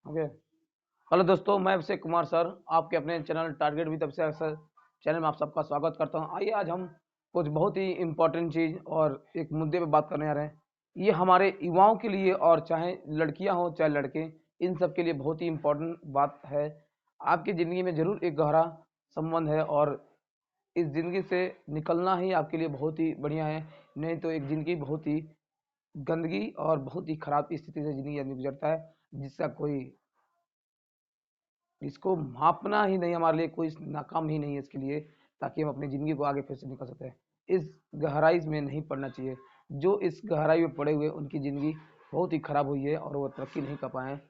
Okay. Hello दोस्तों, मैं Abhishek Kumar sir आपके अपने channel target with Abhishek sir channel में आप सबका स्वागत करता हूं। आइए आज हम कुछ बहुत ही इम्पोर्टेंट चीज़ और एक मुद्दे पे बात करने आ रहे हैं। ये हमारे युवाओं के लिए और चाहे लड़कियां हों चाहे लड़के, इन सब के लिए बहुत ही इम्पोर्टेंट बात है। आपकी ज़िंदगी में ज़रूर एक गहरा संबंध है और इस ज़िंदगी से निकलना ही आपके लिए बहुत ही बढ़िया है। नहीं तो एक ज़िंदगी बहुत ही गंदगी और बहुत ही खराब स्थिति से ज़िंदगी आदमी गुजरता है, जिसका कोई इसको मापना ही नहीं, हमारे लिए कोई नाकाम ही नहीं है इसके लिए, ताकि हम अपनी ज़िंदगी को आगे फिर से निकल सकते हैं। इस गहराई में नहीं पड़ना चाहिए। जो इस गहराई में पड़े हुए उनकी ज़िंदगी बहुत ही खराब हुई है और वो तरक्की नहीं कर पाए हैं।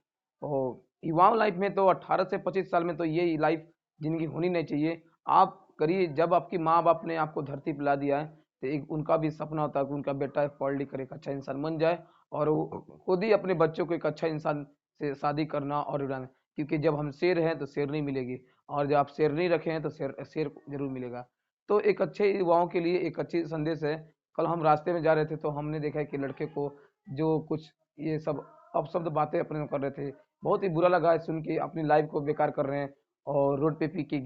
और युवाओं लाइफ में तो 18 से 25 साल में तो ये लाइफ ज़िंदगी होनी नहीं चाहिए। आप करिए, जब आपकी माँ बाप ने आपको धरती पर ला दिया है तो एक उनका भी सपना होता है कि उनका बेटा पढ़ लिख कर एक अच्छा इंसान बन जाए और वो खुद ही अपने बच्चों को एक अच्छा इंसान से शादी करना और उड़ाना। क्योंकि जब हम शेर हैं तो शेरनी मिलेगी और जब आप शेरनी रखे हैं तो शेर शेर जरूर मिलेगा। तो एक अच्छे युवाओं के लिए एक अच्छी संदेश है। कल हम रास्ते में जा रहे थे तो हमने देखा कि लड़के को जो कुछ ये सब अपशब्द बातें अपने कर रहे थे, बहुत ही बुरा लगा है सुन के। अपनी लाइफ को बेकार कर रहे हैं और रोड पे पी के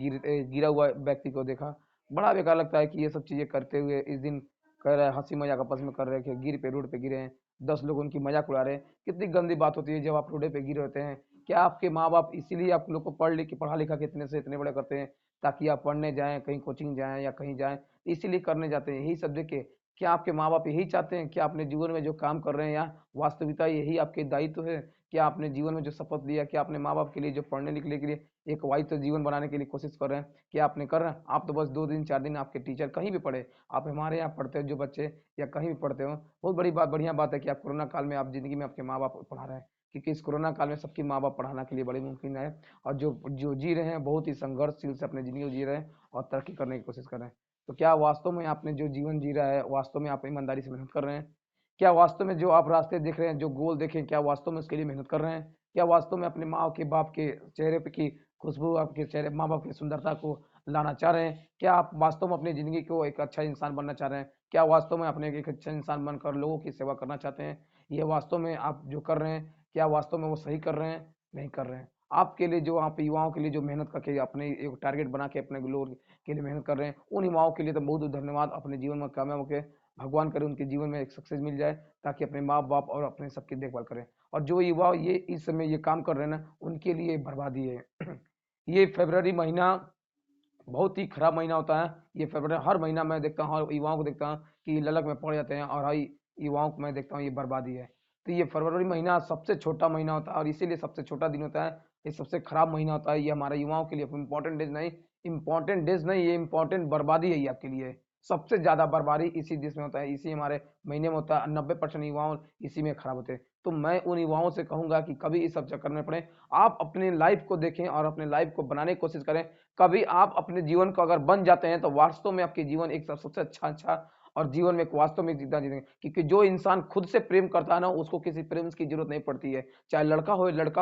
गिरा हुआ व्यक्ति को देखा, बड़ा बेकार लगता है कि ये सब चीज़ें करते हुए इस दिन कह रहा है, हंसी मजाक आपस में कर रहे हैं कि गिर पे रोड पे गिरे हैं, 10 लोग उनकी मजाक उड़ा रहे हैं। कितनी गंदी बात होती है जब आप रोड पे गिरे होते हैं। क्या आपके माँ बाप इसीलिए आप लोग को पढ़ा लिखा के इतने से इतने बड़े करते हैं ताकि आप पढ़ने जाएं, कहीं कोचिंग जाएं या कहीं जाएं, इसीलिए करने जाते हैं यही सब देख के। क्या आपके माँ बाप यही चाहते हैं? क्या अपने जीवन में जो काम कर रहे हैं या वास्तविकता यही आपके दायित्व है? क्या आपने जीवन में जो शपथ लिया, क्या अपने माँ बाप के लिए जो पढ़ने लिखने के लिए एक वाहित जीवन बनाने के लिए कोशिश कर रहे हैं, क्या आपने कर रहे हैं? आप तो बस 2 दिन 4 दिन आपके टीचर कहीं भी पढ़े, आप हमारे यहाँ पढ़ते हो जो बच्चे या कहीं भी पढ़ते हो, बहुत बड़ी बात बढ़िया बात है कि आप कोरोना काल में आप जिंदगी में आपके माँ बाप पढ़ा रहे हैं। क्योंकि इस कोरोना काल में सबकी माँ बाप पढ़ाना के लिए बड़ी मुमकिन है और जो जो जी रहे हैं बहुत ही संघर्षशील से अपने जिंदगी को जी रहे हैं और तरक्की करने की कोशिश कर रहे हैं। तो क्या वास्तव में आपने जो जीवन जी रहा है, वास्तव में आप ईमानदारी से मेहनत कर रहे हैं? क्या वास्तव में जो आप रास्ते देख रहे हैं, जो गोल देखें, क्या वास्तव में उसके लिए मेहनत कर रहे हैं? क्या वास्तव में अपने माँ के बाप के चेहरे पे की खुशबू, आपके चेहरे माँ बाप की सुंदरता को लाना चाह रहे हैं? क्या आप वास्तव में अपनी ज़िंदगी को एक अच्छा इंसान बनना चाह रहे हैं? क्या वास्तव में अपने एक अच्छा इंसान बनकर लोगों की सेवा करना चाहते हैं? ये वास्तव में आप जो कर रहे हैं, क्या वास्तव में वो सही कर रहे हैं? नहीं कर रहे हैं। आपके लिए जो आप युवाओं के लिए जो मेहनत करके अपने एक टारगेट बना के अपने लोगों के लिए मेहनत कर रहे हैं, उन युवाओं के लिए तो बहुत बहुत धन्यवाद। अपने जीवन में कामयाब होकर भगवान करे उनके जीवन में एक सक्सेस मिल जाए, ताकि अपने माँ बाप और अपने सबकी देखभाल करें। और जो युवा ये इस समय ये काम कर रहे हैं ना, उनके लिए बर्बादी है। ये फरवरी महीना बहुत ही खराब महीना होता है। ये फरवरी हर महीना मैं देखता हूँ, हर युवाओं को देखता हूँ कि ललक में पड़ जाते हैं और हर युवाओं को मैं देखता हूँ ये बर्बादी है। तो ये फरवरी महीना सबसे छोटा महीना होता है और इसीलिए सबसे छोटा दिन होता है। ये सबसे खराब महीना होता है। ये हमारे युवाओं के लिए इम्पोर्टेंट डेज नहीं, ये इम्पोर्टेंट बर्बादी है ये आपके लिए। सबसे ज्यादा बर्बादी इसी देश में होता है, इसी हमारे महीने में होता है। 90% युवाओं इसी में खराब होते हैं। तो मैं उन युवाओं से कहूंगा कि कभी इस सब चक्कर में पड़े, आप अपने लाइफ को देखें और अपने लाइफ को बनाने की कोशिश करें। कभी आप अपने जीवन को अगर बन जाते हैं तो वास्तव में आपके जीवन एक सबसे अच्छा और जीवन में एक वास्तव में जीता जीतेंगे। क्योंकि जो इंसान खुद से प्रेम करता है ना, उसको किसी प्रेम की जरूरत नहीं पड़ती है। चाहे लड़का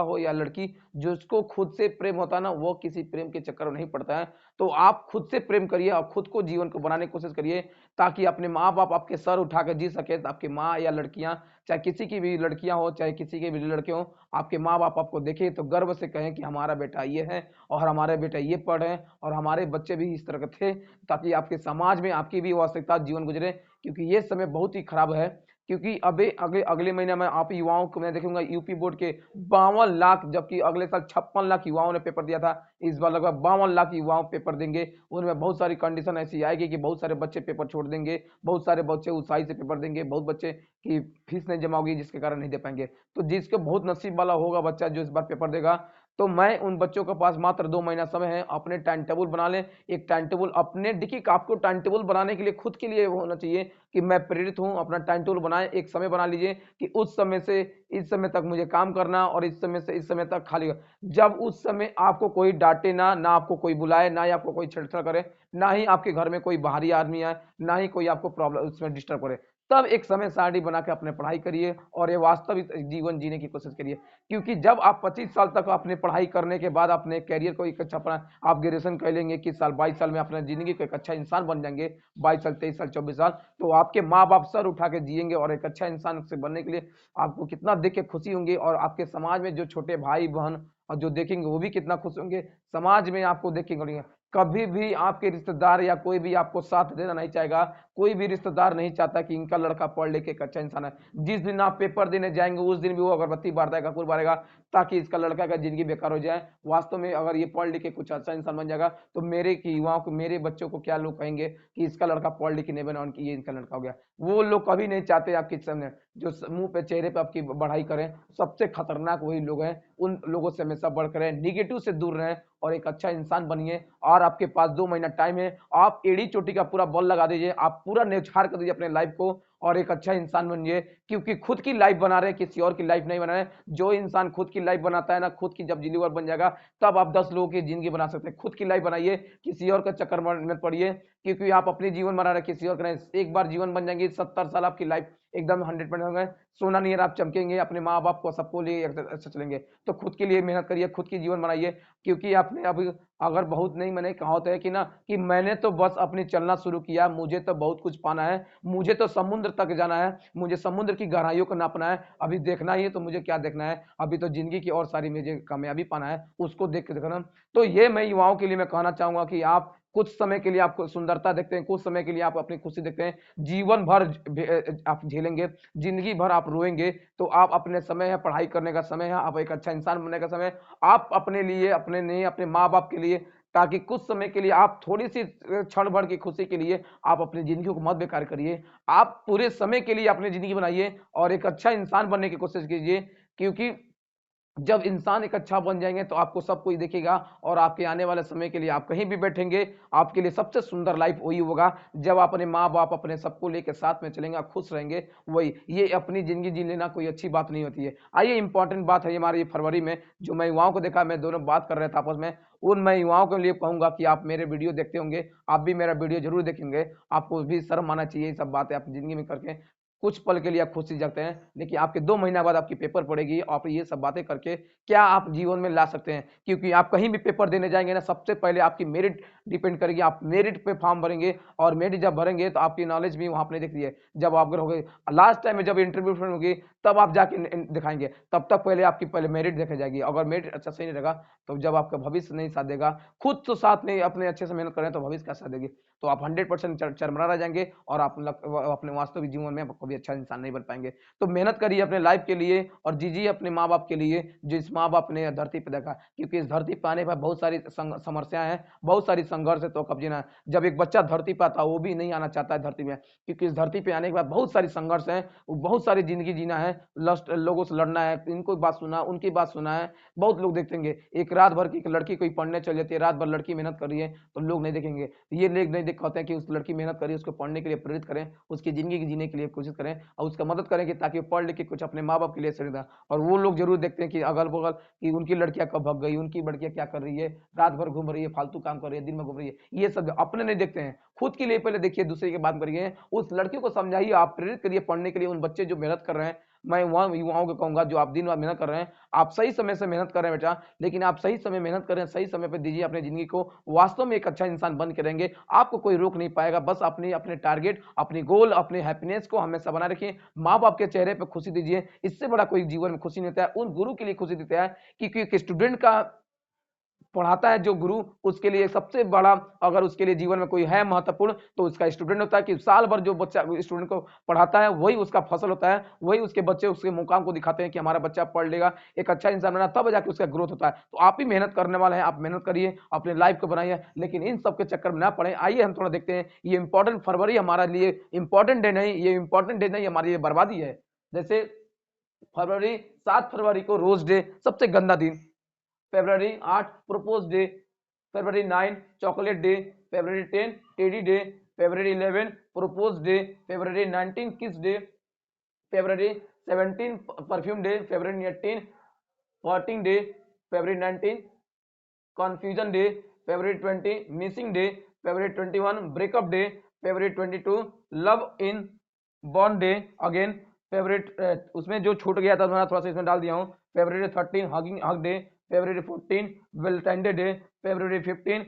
हो या लड़की, जिसको खुद से प्रेम होता है ना, वो किसी प्रेम के चक्कर में नहीं पड़ता है। तो आप खुद से प्रेम करिए और खुद को जीवन को बनाने की कोशिश करिए, ताकि अपने माँ बाप आपके सर उठा कर जी सके। तो आपके माँ या लड़कियां, चाहे किसी की भी लड़कियां हो चाहे किसी के भी लड़के हो, आपके माँ बाप आपको देखे तो गर्व से कहें कि हमारा बेटा ये है और हमारे बेटा ये पढ़े और हमारे बच्चे भी इस तरह के थे, ताकि आपके समाज में आपकी भी वास्तविकता जीवन गुजरे। क्योंकि ये समय बहुत ही खराब है। क्योंकि अभी अगले अगले महीने में आप युवाओं को मैं देखूंगा यूपी बोर्ड के 52 लाख, जबकि अगले साल 56 लाख युवाओं ने पेपर दिया था, इस बार लगभग 52 लाख युवाओं पेपर देंगे। उनमें बहुत सारी कंडीशन ऐसी आएगी कि बहुत सारे बच्चे पेपर छोड़ देंगे, बहुत सारे बच्चे उत्साही से पेपर देंगे, बहुत बच्चे की फीस नहीं जमा होगी जिसके कारण नहीं दे पाएंगे। तो जिसके बहुत नसीब वाला होगा बच्चा जो इस बार पेपर देगा, तो मैं उन बच्चों के पास मात्र 2 महीना समय है, अपने टाइम टेबल बना लें। एक टाइम टेबल अपने देखिए, आपको टाइम टेबल बनाने के लिए खुद के लिए होना चाहिए कि मैं प्रेरित हूं। अपना टाइम टेबल बनाएं, एक समय बना लीजिए कि उस समय से इस समय तक मुझे काम करना और इस समय से इस समय तक खाली। जब उस समय आपको कोई डांटे ना, ना आपको कोई बुलाए, ना ही आपको कोई छेड़छाड़ करे, ना ही आपके घर में कोई बाहरी आदमी आए, ना ही कोई आपको प्रॉब्लम उसमें डिस्टर्ब करे, तब एक समय सारणी बना के अपने पढ़ाई करिए और ये वास्तविक जीवन जीने की कोशिश करिए। क्योंकि जब आप 25 साल तक अपने पढ़ाई करने के बाद अपने करियर को एक अच्छा पढ़ा, आप ग्रेजुएशन कर लेंगे 21 साल 22 साल में अपने जिंदगी को एक अच्छा इंसान बन जाएंगे, 22 साल 23 साल 24 साल, तो आपके माँ बाप सर उठा के जिएंगे और एक अच्छा इंसान से बनने के लिए आपको कितना देख के खुशी होंगी, और आपके समाज में जो छोटे भाई बहन और जो देखेंगे वो भी कितना खुश होंगे, समाज में आपको देखेंगे। कभी भी आपके रिश्तेदार या कोई भी आपको साथ देना नहीं चाहेगा, कोई भी रिश्तेदार नहीं चाहता कि इनका लड़का पढ़ लिख के एक अच्छा इंसान है। जिस दिन आप पेपर देने जाएंगे उस दिन भी वो अगरबत्ती बारता है, कपूर बारेगा, ताकि इसका लड़का का जिंदगी बेकार हो जाए। वास्तव में अगर ये पढ़ लिख के कुछ अच्छा इंसान बन जाएगा तो मेरे की युवाओं को, मेरे बच्चों को क्या लोग कहेंगे कि इसका लड़का पढ़ लिख के नहीं बना, उनकी ये इनका लड़का हो गया। वो लोग कभी नहीं चाहते आपके सामने जो मुंह पे चेहरे पे आपकी बढ़ाई करें। सबसे खतरनाक वही लोग हैं, उन लोगों से हमेशा बढ़कर रहें, निगेटिव से दूर रहें और एक अच्छा इंसान बनिए। और आपके पास 2 महीना टाइम है, आप एड़ी चोटी का पूरा बल लगा दीजिए, आप पूरा न्यौछावर कर दीजिए अपने लाइफ को और एक अच्छा इंसान बनिए। क्योंकि खुद की लाइफ बना रहे हैं, किसी और की लाइफ नहीं बना रहे हैं। जो इंसान खुद की लाइफ बनाता है ना, खुद की जब जिंदगी बन जाएगा तब आप 10 लोगों की जिंदगी बना सकते हैं। खुद की लाइफ बनाइए, किसी और का चक्कर में मत पड़िए, क्योंकि आप अपनी जीवन बना रहे हैं, किसी और का नहीं। एक बार जीवन बन जाएंगे, 70 साल आपकी लाइफ एकदम 100% हो गए, सोना नहीं है, आप चमकेंगे, अपने माँ बाप को सबको लिए अच्छा चलेंगे। तो खुद के लिए मेहनत करिए, खुद की जीवन बनाइए। क्योंकि आपने अभी अगर बहुत नहीं, मैंने कहावत है कि ना कि मैंने तो बस अपनी चलना शुरू किया, मुझे तो बहुत कुछ पाना है, मुझे तो समुद्र तक जाना है, मुझे समुद्र की गहराइयों को नापना है, अभी देखना ही है तो मुझे क्या देखना है, अभी तो जिंदगी की और सारी मुझे कामयाबी पाना है, उसको देख के देखना। तो ये मैं युवाओं के लिए मैं कहना चाहूंगा कि आप कुछ समय के लिए आपको सुंदरता देखते हैं, कुछ समय के लिए आप अपनी खुशी देखते हैं, जीवन भर आप झेलेंगे, जिंदगी भर आप रोएंगे। तो आप अपने समय है, पढ़ाई करने का समय है, आप एक अच्छा इंसान बनने का समय है। आप अपने लिए, अपने नहीं, अपने माँ बाप के लिए, ताकि कुछ समय के लिए आप थोड़ी सी क्षण भर की खुशी के लिए आप अपनी जिंदगी को मत बेकार करिए। आप पूरे समय के लिए अपनी जिंदगी बनाइए और एक अच्छा इंसान बनने की कोशिश कीजिए। क्योंकि जब इंसान एक अच्छा बन जाएंगे तो आपको सब कुछ दिखेगा और आपके आने वाले समय के लिए आप कहीं भी बैठेंगे, आपके लिए सबसे सुंदर लाइफ वही होगा जब अपने माँ बाप अपने सबको लेकर साथ में चलेंगे, आप खुश रहेंगे। वही ये अपनी जिंदगी जी लेना कोई अच्छी बात नहीं होती है। आइए, इंपॉर्टेंट बात है हमारे ये फरवरी में जो मैं युवाओं को देखा, मैं दोनों बात कर रहे थे आपस में, उन मैं युवाओं के लिए कहूंगा कि आप मेरे वीडियो देखते होंगे, आप भी मेरा वीडियो जरूर देखेंगे। आपको भी शर्म आना चाहिए, ये सब बातें अपनी जिंदगी में करके कुछ पल के लिए आप खुशी जगते हैं, लेकिन आपके 2 महीना बाद आपकी पेपर पड़ेगी, आप ये सब बातें करके क्या आप जीवन में ला सकते हैं। क्योंकि आप कहीं भी पेपर देने जाएंगे ना, सबसे पहले आपकी मेरिट डिपेंड करेगी, आप मेरिट पे फॉर्म भरेंगे और मेरिट जब भरेंगे तो आपकी नॉलेज भी वहां आपने देख ली है। जब आप हो गए लास्ट टाइम में जब इंटरव्यू होगी तब आप जाके दिखाएंगे, तब तक पहले आपकी पहले मेरिट देखी जाएगी। अगर मेरिट अच्छा सही नहीं रहेगा तो जब आपका भविष्य नहीं साथ देगा, खुद तो साथ नहीं, अपने अच्छे से मेहनत करें तो भविष्य कैसा देगी, तो आप 100% चरमरा रह जाएंगे और आप अपने वास्तविक जीवन में कभी अच्छा इंसान नहीं बन पाएंगे। तो मेहनत करिए अपने लाइफ के लिए और जीजिए अपने माँ बाप के लिए, जिस माँ बाप ने धरती पर देखा। क्योंकि इस धरती पर आने पर बहुत सारी समस्याएं हैं, बहुत सारी संघर्ष है, तो कब जीना है। जब एक बच्चा धरती पर आता है वो भी नहीं आना चाहता है धरती में, क्योंकि इस धरती पे आने के बाद बहुत सारी संघर्ष है, बहुत सारी जिंदगी जीना है, लस्ट लोगों से लड़ना है, इनको बात सुना, उनकी बात सुना है। बहुत लोग देखेंगे एक रात भर की लड़की कोई पढ़ने चल जाती है, रात भर लड़की मेहनत कर रही है तो लोग नहीं देखेंगे, ये लोग नहीं दिखाते हैं कि उस लड़की मेहनत करें, उसको पढ़ने के लिए प्रेरित करें, उसकी जिंदगी की जीने के लिए कोशिश करें और उसका मदद करें कि ताकि वो पढ़ लिख के कुछ अपने माँ बाप के लिए सही। और वो लोग जरूर देखते हैं कि अगल बगल कि उनकी लड़कियां कब भग गई, उनकी लड़कियां क्या कर रही है, रात भर घूम रही है, फालतू काम कर रही है, दिन में घूम रही है, ये सब अपने नहीं देखते हैं। खुद के लिए पहले देखिए, दूसरे की बात करिए, उस लड़की को समझाइए, आप प्रेरित करिए पढ़ने के लिए। उन बच्चे जो मेहनत कर रहे हैं, मैं वहां युवाओं को कहूंगा जो आप दिन रात मेहनत कर रहे हैं, आप सही समय से मेहनत कर रहे हैं बेटा, लेकिन आप सही समय मेहनत करें, सही समय पर दीजिए अपनी जिंदगी को, वास्तव में एक अच्छा इंसान बन के रहेंगे, आपको कोई रोक नहीं पाएगा। बस अपने अपने टारगेट, अपनी गोल, अपने हैप्पीनेस को हमेशा बनाए रखिए, माँ बाप के चेहरे पर खुशी दीजिए, इससे बड़ा कोई जीवन में खुशी नहीं होता है। उन गुरु के लिए खुशी देता है, क्योंकि एक स्टूडेंट का पढ़ाता है जो गुरु, उसके लिए सबसे बड़ा, अगर उसके लिए जीवन में कोई है महत्वपूर्ण तो उसका स्टूडेंट होता है। कि साल भर जो बच्चा स्टूडेंट को पढ़ाता है वही उसका फसल होता है, वही उसके बच्चे उसके मुकाम को दिखाते हैं कि हमारा बच्चा पढ़ लेगा, एक अच्छा इंसान बना, तब जाके उसका ग्रोथ होता है। तो आप ही मेहनत करने वाले हैं, आप मेहनत करिए, अपने लाइफ को बनाइए, लेकिन इन सब के चक्कर में ना पड़े। आइए हम थोड़ा देखते हैं, ये इंपॉर्टेंट फरवरी हमारे लिए इंपॉर्टेंट डे नहीं, ये इंपॉर्टेंट डे नहीं, हमारी ये बर्बादी है। जैसे फरवरी 7 फरवरी को रोज डे, सबसे गंदा दिन। फरवरी 8 प्रपोज डे, फरवरी 9 चॉकलेट डे, फरवरी 10 टेडी डे, फरवरी 11 प्रपोज डे, फरवरी 19 किस डे, फरवरी 17 परफ्यूम डे, फरवरी 18 पार्टिंग डे, फरवरी 19 कन्फ्यूजन डे, फरवरी 20 मिसिंग डे, फरवरी 21 ब्रेकअप डे, फरवरी 22 love in born day again, favourite उसमें जो छूट गया था मैं थोड़ा सा इसमें डाल दिया हूँ। February 13 hugging hug day, February 14 Valentine day, February 15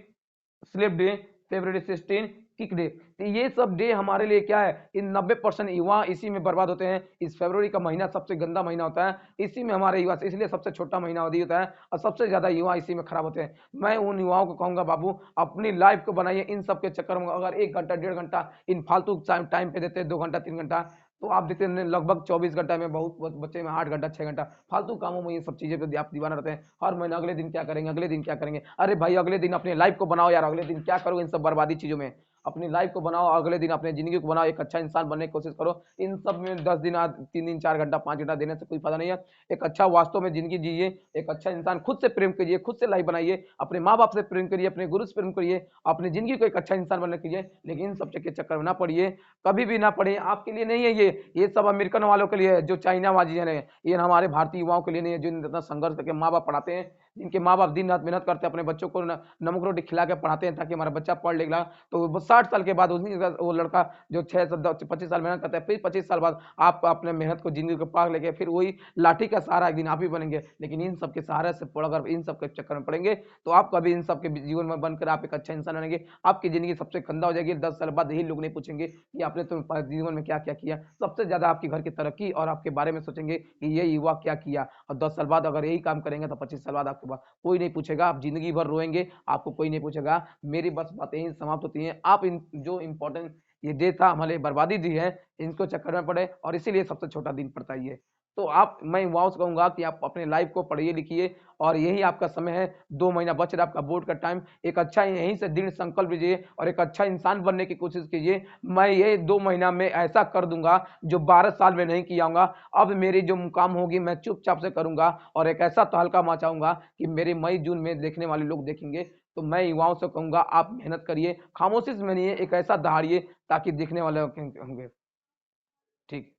sleep day, February 16 kick day. तो ये सब डे हमारे लिए क्या है, इन 90% युवा इसी में बर्बाद होते हैं। इस फरवरी का महीना सबसे गंदा महीना होता है, इसी में हमारे युवा, इसलिए सबसे छोटा महीना अवधि होता है और सबसे ज्यादा युवा इसी में खराब होते हैं। मैं उन युवाओं को कहूंगा बाबू अपनी लाइफ को बनाइए, इन सब के चक्कर में अगर 1 घंटा 1.5 घंटा इन फालतू टाइम पे देते हैं, 2 घंटा 3 घंटा, तो आप देखते हैं लगभग 24 घंटा में बहुत बच्चे में 8 घंटा 6 घंटा फालतू कामों में, ये सब चीजें पे आप दीवाना रहते हैं। हर महीने अगले दिन क्या करेंगे, अगले दिन क्या करेंगे। अरे भाई अगले दिन अपने लाइफ को बनाओ यार, अगले दिन क्या करो इन सब बर्बादी चीजों में। अपनी लाइफ को बनाओ, अगले दिन अपने जिंदगी को बनाओ, एक अच्छा इंसान बनने की कोशिश करो। इन सब में 10 दिन 3 दिन 4 घंटा 5 घंटा देने से कोई फायदा नहीं है। एक अच्छा वास्तव में जिंदगी जिए, एक अच्छा इंसान, खुद से प्रेम करिए, खुद से लाइफ बनाइए, अपने माँ बाप से प्रेम करिए, अपने गुरु से प्रेम करिए, अपनी जिंदगी को एक अच्छा इंसान बनने कीजिए। लेकिन इन सब के चक्कर में ना पड़िए, कभी भी ना पड़े। आपके लिए नहीं है ये सब अमेरिकन वालों के लिए है, जो चाइना वाजी है, ये हमारे भारतीय युवाओं के लिए नहीं है, जो इतना संघर्ष करके माँ बाप पढ़ाते हैं, जिनके माँ बाप दिन रात मेहनत करते हैं, अपने बच्चों को नमक रोटी खिला के पढ़ाते हैं ताकि हमारा बच्चा पढ़ लेगा। तो वो 60 साल के बाद उसी वो लड़का जो 6 25 साल मेहनत करता है, फिर 25 साल बाद आप अपने मेहनत को जिंदगी को पार लेके फिर वही लाठी का सहारा एक दिन आप ही बनेंगे। लेकिन इन सब के सहारे से अगर इन सब के चक्कर में पड़ेंगे तो आप कभी इन सब के जीवन में बनकर आप एक अच्छा इंसान बनेंगे, आपकी जिंदगी सबसे गंदा हो जाएगी। 10 साल बाद यही लोग नहीं पूछेंगे कि आपने तो जीवन में क्या क्या किया, सबसे ज्यादा आपके घर की तरक्की और आपके बारे में सोचेंगे कि ये युवा क्या किया। और 10 साल बाद अगर यही काम करेंगे तो 25 साल बाद आपके बाद कोई नहीं पूछेगा, आप जिंदगी भर रोएंगे, आपको कोई नहीं पूछेगा। मेरी बस बातें यही समाप्त होती हैं। आप इन जो इंपॉर्टेंट ये डे था हमारे बर्बादी दी है, इनको चक्कर में पड़े और इसीलिए सबसे छोटा दिन पड़ता ही है। तो आप, मैं युवाओं से कहूंगा कि आप अपने लाइफ को पढ़िए लिखिए और यही आपका समय है। 2 महीना बच रहा है आपका बोर्ड का टाइम, एक अच्छा यहीं से दृढ़ संकल्प लीजिए और एक अच्छा इंसान बनने की कोशिश कीजिए। मैं ये 2 महीना में ऐसा कर दूंगा जो 12 साल में नहीं किया हूंगा। अब मेरी जो मुकाम होगी मैं चुपचाप से करूंगा और एक ऐसा तहलका मचाऊंगा कि मेरे मई जून में देखने वाले लोग देखेंगे। तो मैं युवाओं से कहूंगा आप मेहनत करिए, खामोशी से बनिए, एक ऐसा दहाड़िए ताकि दिखने वाले होंगे। ठीक।